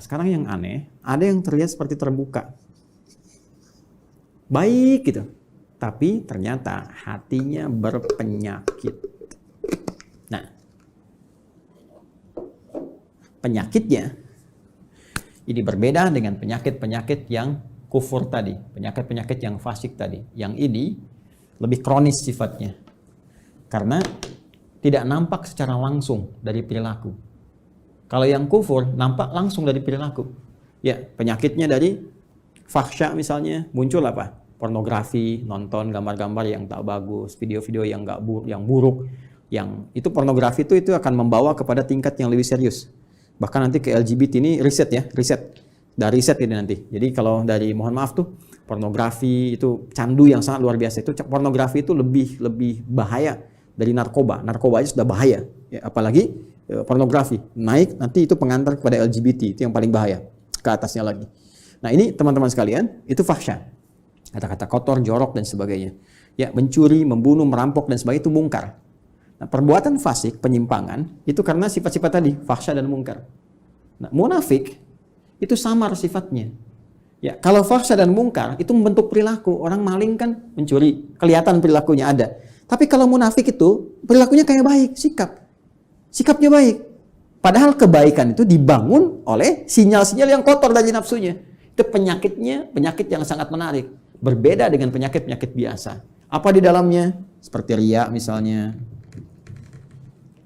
sekarang yang aneh, ada yang terlihat seperti terbuka. Baik gitu. Tapi ternyata hatinya berpenyakit. Nah, penyakitnya ini berbeda dengan penyakit-penyakit yang kufur tadi, penyakit-penyakit yang fasik tadi. Yang ini lebih kronis sifatnya. Karena tidak nampak secara langsung dari perilaku. Kalau yang kufur nampak langsung dari perilaku. Ya, penyakitnya dari fahsya misalnya, muncul apa? Pornografi, nonton gambar-gambar yang tak bagus, video-video yang buruk, yang itu pornografi itu akan membawa kepada tingkat yang lebih serius. Bahkan nanti ke LGBT ini riset. Dari riset ini nanti. Jadi kalau dari mohon maaf tuh pornografi itu candu yang sangat luar biasa. Itu pornografi itu lebih bahaya dari narkoba. Narkoba aja sudah bahaya. Ya, apalagi pornografi naik nanti itu pengantar kepada LGBT, itu yang paling bahaya. Ke atasnya lagi. Nah, ini teman-teman sekalian, itu fahsya. Kata-kata kotor, jorok dan sebagainya. Ya, mencuri, membunuh, merampok dan sebagainya itu mungkar. Nah, perbuatan fasik, penyimpangan, itu karena sifat-sifat tadi, fahsya dan mungkar. Nah, munafik, itu samar sifatnya. Ya, kalau fahsya dan mungkar, itu membentuk perilaku. Orang maling kan mencuri, kelihatan perilakunya ada. Tapi kalau munafik itu, perilakunya kayak baik, sikapnya baik. Padahal kebaikan itu dibangun oleh sinyal-sinyal yang kotor dari nafsunya. Itu penyakitnya, penyakit yang sangat menarik. Berbeda dengan penyakit-penyakit biasa. Apa di dalamnya? Seperti riya misalnya,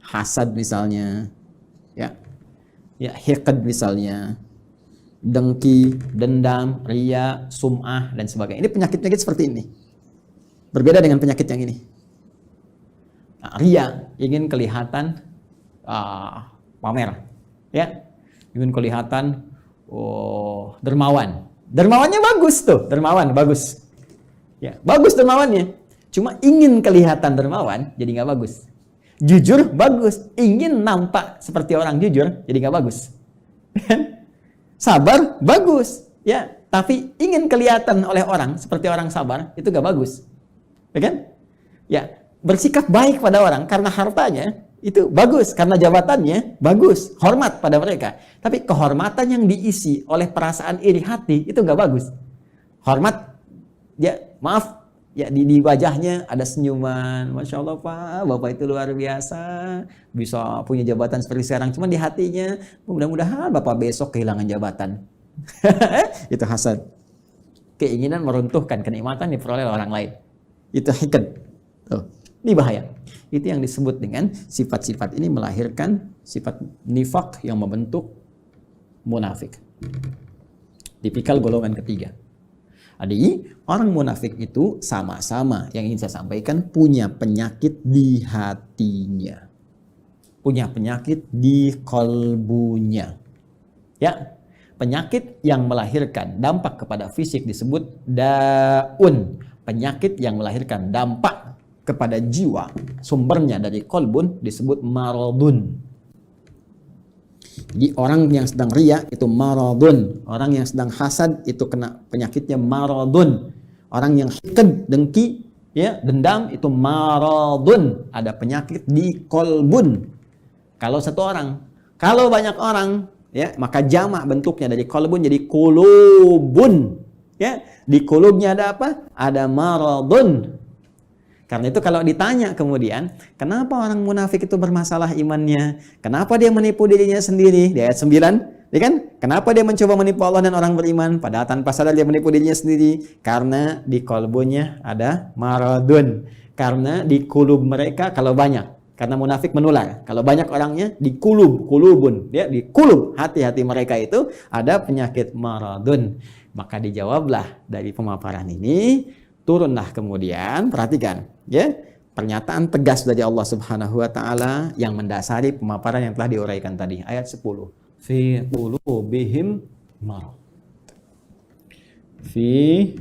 hasad misalnya, ya hiqd misalnya, dengki, dendam, riya, sum'ah dan sebagainya. Ini penyakit-penyakit seperti ini. Berbeda dengan penyakit yang ini. Nah, riya ingin kelihatan pamer, ya, ingin kelihatan dermawan. Dermawannya bagus tuh, dermawan bagus. Ya, bagus dermawannya. Cuma ingin kelihatan dermawan jadi nggak bagus. Jujur bagus, ingin nampak seperti orang jujur jadi nggak bagus. Sabar bagus, ya, tapi ingin kelihatan oleh orang seperti orang sabar itu nggak bagus. Ya kan? Ya, bersikap baik pada orang karena hartanya itu bagus, karena jabatannya bagus, hormat pada mereka. Tapi kehormatan yang diisi oleh perasaan iri hati itu nggak bagus. Hormat, ya maaf, ya di wajahnya ada senyuman, masya Allah Pak, Bapak itu luar biasa, bisa punya jabatan seperti sekarang. Cuma di hatinya, mudah-mudahan Bapak besok kehilangan jabatan. Itu hasad. Keinginan meruntuhkan kenikmatan diperoleh oleh orang lain. Itu hiqd. Ini bahaya. Itu yang disebut dengan sifat-sifat ini melahirkan sifat nifak yang membentuk munafik. Tipikal golongan ketiga. Jadi orang munafik itu sama-sama yang ingin saya sampaikan punya penyakit di hatinya. Punya penyakit di kolbunya. Ya, penyakit yang melahirkan dampak kepada fisik disebut daun. Penyakit yang melahirkan dampak kepada jiwa, sumbernya dari kolbun disebut maradun. Jadi orang yang sedang riya itu maradun, orang yang sedang hasad itu kena penyakitnya maradun. Orang yang hiqd, dengki, ya, dendam itu maradun, ada penyakit di kolbun. Kalau satu orang, kalau banyak orang, ya, maka jamak bentuknya dari kolbun jadi kulubun. Ya, di kulubnya ada apa? Ada maradun. Karena itu kalau ditanya kemudian, kenapa orang munafik itu bermasalah imannya? Kenapa dia menipu dirinya sendiri? Di ayat 9, ya kan? Kenapa dia mencoba menipu Allah dan orang beriman? Padahal tanpa sadar dia menipu dirinya sendiri. Karena di kolbunya ada maradun. Karena di kulub mereka kalau banyak. Karena munafik menular. Kalau banyak orangnya di kulubun. Ya, di kulub hati-hati mereka itu ada penyakit maradun. Maka dijawablah dari pemaparan ini. Turunlah kemudian, perhatikan, ya, pernyataan tegas dari Allah Subhanahu wa taala yang mendasari pemaparan yang telah diuraikan tadi, ayat 10. Fi qulubihim marad. Fi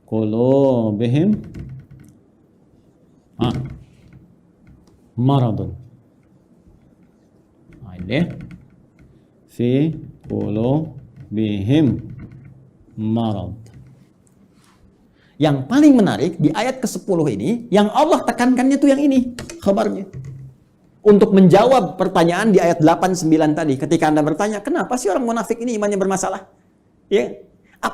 qulubihim maradun. Ini fi qulubihim marad. Yang paling menarik di ayat ke-10 ini, yang Allah tekankannya tuh yang ini, khabarnya. untuk menjawab pertanyaan di ayat 8-9 tadi. Ketika Anda bertanya, kenapa sih orang munafik ini imannya bermasalah? Ya,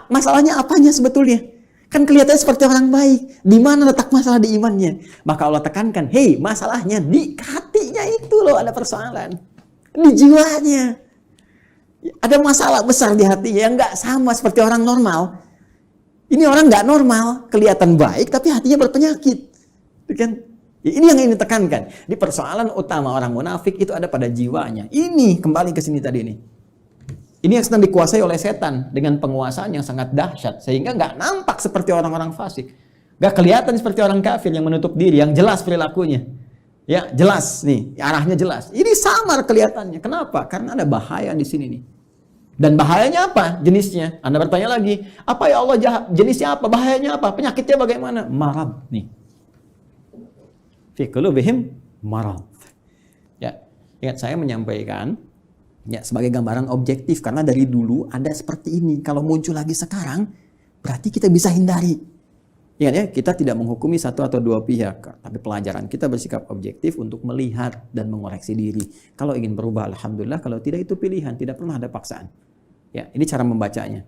masalahnya apanya sebetulnya? Kan kelihatannya seperti orang baik. Di mana letak masalah di imannya? Maka Allah tekankan, hei, masalahnya di hatinya itu loh ada persoalan. Di jiwanya. Ada masalah besar di hatinya yang nggak sama seperti orang normal. Ini orang nggak normal, kelihatan baik tapi hatinya berpenyakit. Kan? Ini yang ingin ditekankan. Di persoalan utama orang munafik itu ada pada jiwanya. Ini kembali ke sini tadi ini. Ini yang sedang dikuasai oleh setan dengan penguasaan yang sangat dahsyat sehingga nggak nampak seperti orang-orang fasik, nggak kelihatan seperti orang kafir yang menutup diri, yang jelas perilakunya, ya jelas nih arahnya jelas. Ini samar kelihatannya. Kenapa? Karena ada bahaya di sini nih. Dan bahayanya apa? Jenisnya. Anda bertanya lagi, apa ya Allah jahat? Jenisnya apa? Bahayanya apa? Penyakitnya bagaimana? Marad nih. Fi qulubihim marad. Ya, ingat saya menyampaikan ya sebagai gambaran objektif karena dari dulu ada seperti ini. Kalau muncul lagi sekarang, berarti kita bisa hindari. Ingat ya, kita tidak menghukumi satu atau dua pihak, tapi pelajaran kita bersikap objektif untuk melihat dan mengoreksi diri. Kalau ingin berubah, alhamdulillah. Kalau tidak, itu pilihan, tidak pernah ada paksaan. Ya, ini cara membacanya.